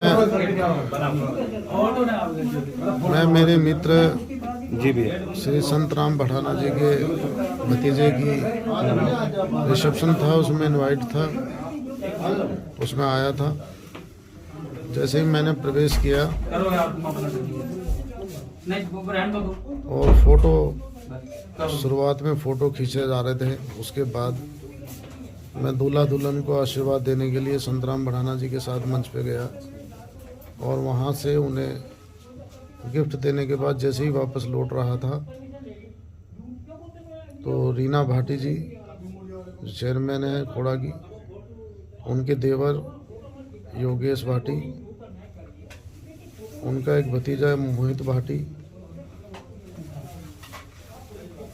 मैं मेरे मित्र जी भैया। श्री संत राम बढ़ाना जी के भतीजे की रिसेप्शन था, उसमें इनवाइट था, उसमें आया था। जैसे ही मैंने प्रवेश किया और फोटो शुरुआत में फ़ोटो खींचे जा रहे थे, उसके बाद मैं दूल्हा दुल्हन को आशीर्वाद देने के लिए संत राम बढ़ाना जी के साथ मंच पे गया और वहाँ से उन्हें गिफ्ट देने के बाद जैसे ही वापस लौट रहा था तो रीना भाटी जी जो चेयरमैन है खोड़ा की, उनके देवर योगेश भाटी, उनका एक भतीजा है मोहित भाटी,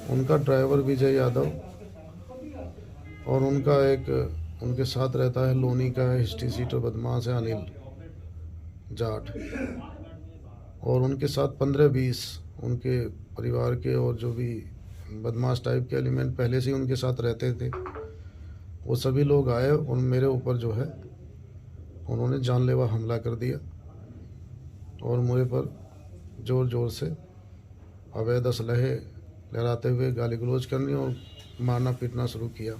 उनका ड्राइवर विजय यादव और उनका एक उनके साथ रहता है लोनी का हिस्ट्री सीटर बदमाश है अनिल जाट, और उनके साथ 15-20 उनके परिवार के और जो भी बदमाश टाइप के एलिमेंट पहले से ही उनके साथ रहते थे, वो सभी लोग आए और मेरे ऊपर जो है उन्होंने जानलेवा हमला कर दिया और मुझे पर ज़ोर ज़ोर से अवैध असलहे लहराते हुए गाली गलौज करनी और मारना पीटना शुरू किया।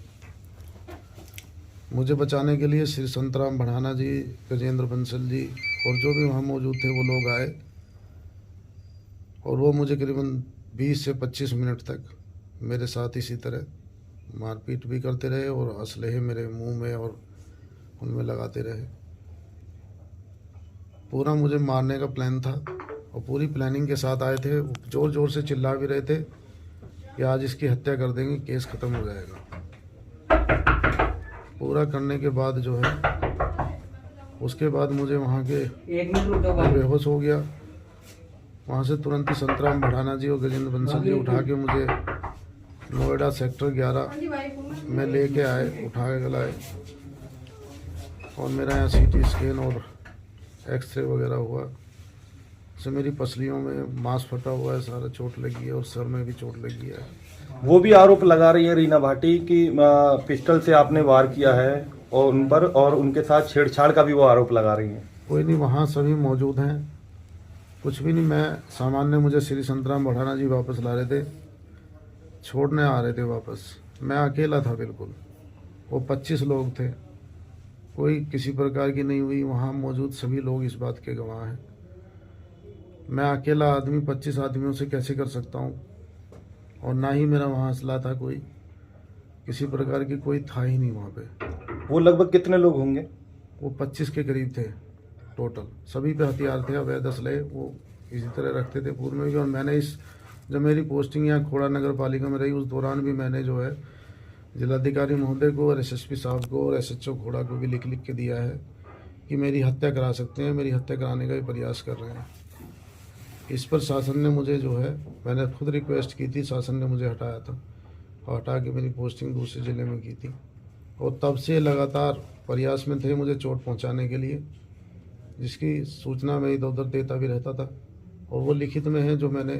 मुझे बचाने के लिए श्री संत राम बढ़ाना जी, गजेंद्र बंसल जी और जो भी वहाँ मौजूद थे वो लोग आए और वो मुझे करीबन 20 से 25 मिनट तक मेरे साथ इसी तरह मारपीट भी करते रहे और असलहे मेरे मुंह में और उनमें लगाते रहे। पूरा मुझे मारने का प्लान था और पूरी प्लानिंग के साथ आए थे। ज़ोर ज़ोर से चिल्ला भी रहे थे कि आज इसकी हत्या कर देंगे, केस ख़त्म हो जाएगा। पूरा करने के बाद जो है उसके बाद मुझे वहाँ के बेहोश हो गया। वहाँ से तुरंत ही संतराम बढ़ाना जी और गजेंद्र बंसल जी उठा के मुझे नोएडा सेक्टर 11 में लेके आए, उठा के लाए और मेरा यहाँ CT स्कैन और एक्सरे वगैरह हुआ। से मेरी पसलियों में मांस फटा हुआ है, सारा चोट लगी है और सर में भी चोट लगी है। वो भी आरोप लगा रही है रीना भाटी कि पिस्टल से आपने वार किया है और उन पर, और उनके साथ छेड़छाड़ का भी वो आरोप लगा रही है। कोई नहीं, वहाँ सभी मौजूद हैं, कुछ भी नहीं। मैं सामान्य, मुझे श्री संतराम बढ़ाना जी वापस ला रहे थे, छोड़ने आ रहे थे वापस। मैं अकेला था बिल्कुल, वो 25 लोग थे, कोई किसी प्रकार की नहीं हुई। वहाँ मौजूद सभी लोग इस बात के गवाह हैं। मैं अकेला आदमी 25 आदमियों से कैसे कर सकता हूँ, और ना ही मेरा वहाँ असला था, कोई किसी प्रकार की कोई था ही नहीं वहाँ पे। वो लगभग कितने लोग होंगे? वो 25 के करीब थे टोटल। सभी पे हथियार थे, अवैध असले वो इसी तरह रखते थे पूर्व में भी। और मैंने जब मेरी पोस्टिंग यहाँ खोड़ा नगर पालिका में रही, उस दौरान भी मैंने जो है जिलाधिकारी महोदय को और SSP साहब को और SHO खोड़ा को भी लिख के दिया है कि मेरी हत्या करा सकते हैं, मेरी हत्या कराने का भी प्रयास कर रहे हैं। इस पर शासन ने मुझे जो है, मैंने खुद रिक्वेस्ट की थी, शासन ने मुझे हटाया था और हटा के मेरी पोस्टिंग दूसरे ज़िले में की थी। और तब से लगातार प्रयास में थे मुझे चोट पहुंचाने के लिए, जिसकी सूचना मैं इधर उधर देता भी रहता था और वो लिखित में है जो मैंने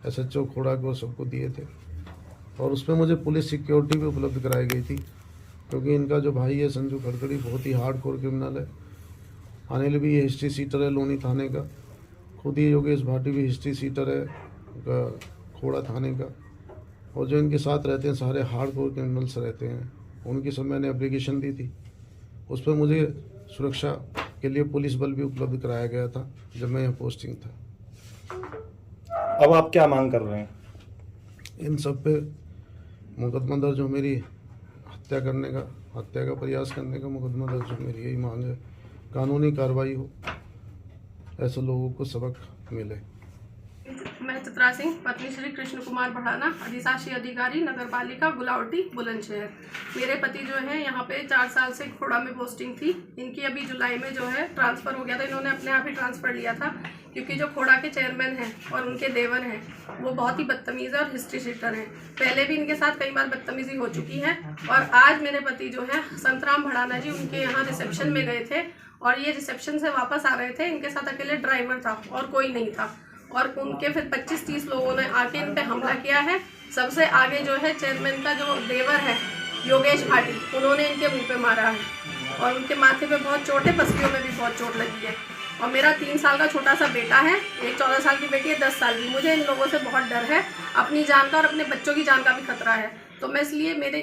SHO खोड़ा को सबको दिए थे। और उसमें मुझे पुलिस सिक्योरिटी भी उपलब्ध कराई गई थी, क्योंकि इनका जो भाई है संजू खड़खड़ी बहुत ही हार्डकोर क्रिमिनल है। अनिल भी ये हिस्ट्री सीटर है लोनी थाने का, खुद ही योगेश भाटी भी हिस्ट्री सीटर है खोड़ा थाने का, और जो इनके साथ रहते हैं सारे हार्डकोर क्रिमिनल्स रहते हैं। उनकी सब मैंने एप्लीकेशन दी थी, उस पर मुझे सुरक्षा के लिए पुलिस बल भी उपलब्ध कराया गया था जब मैं यहाँ पोस्टिंग था। अब आप क्या मांग कर रहे हैं? इन सब पे मुकदमा दर्ज हो, मेरी हत्या का प्रयास करने का मुकदमा दर्ज हो, मेरी यही मांग है। कानूनी कार्रवाई हो, ऐसे लोगों को सबक मिले। मैं चित्रा सिंह, पत्नी श्री कृष्ण कुमार बढ़ाना, अधिशासी अधिकारी नगर पालिका गुलावटी बुलंदशहर। मेरे पति जो है यहाँ पे 4 साल से खोड़ा में पोस्टिंग थी। इनकी अभी जुलाई में जो है ट्रांसफ़र हो गया था, इन्होंने अपने आप ही ट्रांसफ़र लिया था, क्योंकि जो खोड़ा के चेयरमैन हैं और उनके देवर हैं वो बहुत ही बदतमीज़ और हिस्ट्री शीटर हैं। पहले भी इनके साथ कई बार बदतमीज़ी हो चुकी है। और आज मेरे पति जो है संतराम बढ़ाना जी उनके यहाँ रिसेप्शन में गए थे और ये रिसेप्शन से वापस आ रहे थे। इनके साथ अकेले ड्राइवर था और कोई नहीं था, और उनके फिर 25-30 लोगों ने आके इन पे हमला किया है। सबसे आगे जो है चेयरमैन का जो देवर है योगेश भाटी, उन्होंने इनके मुंह पे मारा है। और उनके माथे पे बहुत चोट है, पसलियों में भी बहुत चोट लगी है। और मेरा 3 साल का छोटा सा बेटा है, एक 14 साल की बेटी है, 10 साल की। मुझे इन लोगों से बहुत डर है, अपनी जान का और अपने बच्चों की जान का भी खतरा है। तो मैं इसलिए मेरी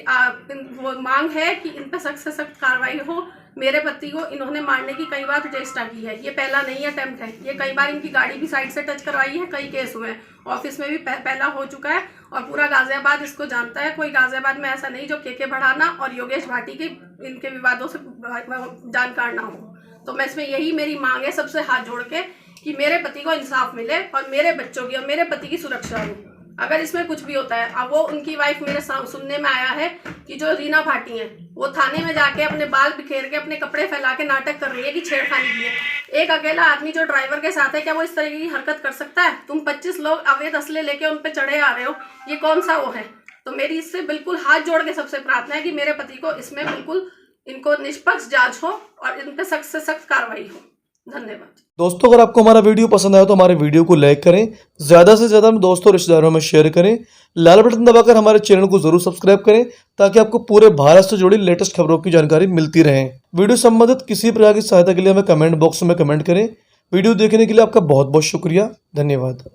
वो मांग है कि इन पर सख्त से सख्त कार्रवाई हो। मेरे पति को इन्होंने मारने की कई बार चेष्टा की है, ये पहला नहीं अटेम्प्ट है। ये कई बार इनकी गाड़ी भी साइड से टच करवाई है, कई केस हुए हैं। ऑफिस में भी पहला हो चुका है और पूरा गाजियाबाद इसको जानता है। कोई गाजियाबाद में ऐसा नहीं जो के बढ़ाना और योगेश भाटी के इनके विवादों से जानकार ना हो। तो मैं इसमें यही मेरी मांग है सबसे हाथ जोड़ के कि मेरे पति को इंसाफ मिले और मेरे बच्चों की और मेरे पति की सुरक्षा हो। अगर इसमें कुछ भी होता है, अब वो उनकी वाइफ मेरे सुनने में आया है कि जो रीना भाटी है वो थाने में जाके अपने बाल बिखेर के अपने कपड़े फैला के नाटक कर रही है कि छेड़खानी की है। एक अकेला आदमी जो ड्राइवर के साथ है, क्या वो इस तरह की हरकत कर सकता है? तुम 25 लोग अवैध असले लेके उन पे चढ़े आ रहे हो, ये कौन सा वो है? तो मेरी इससे बिल्कुल हाथ जोड़ के सबसे प्रार्थना है कि मेरे पति को इसमें बिल्कुल इनको निष्पक्ष जांच हो और इन पे सख्त से सख्त कार्रवाई हो। धन्यवाद। दोस्तों, अगर आपको हमारा वीडियो पसंद आया तो हमारे वीडियो को लाइक करें, ज़्यादा से ज़्यादा अपने दोस्तों और रिश्तेदारों में शेयर करें, लाल बटन दबाकर हमारे चैनल को जरूर सब्सक्राइब करें ताकि आपको पूरे भारत से जुड़ी लेटेस्ट खबरों की जानकारी मिलती रहे। वीडियो संबंधित किसी प्रकार की सहायता के लिए हमें कमेंट बॉक्स में कमेंट करें। वीडियो देखने के लिए आपका बहुत बहुत शुक्रिया। धन्यवाद।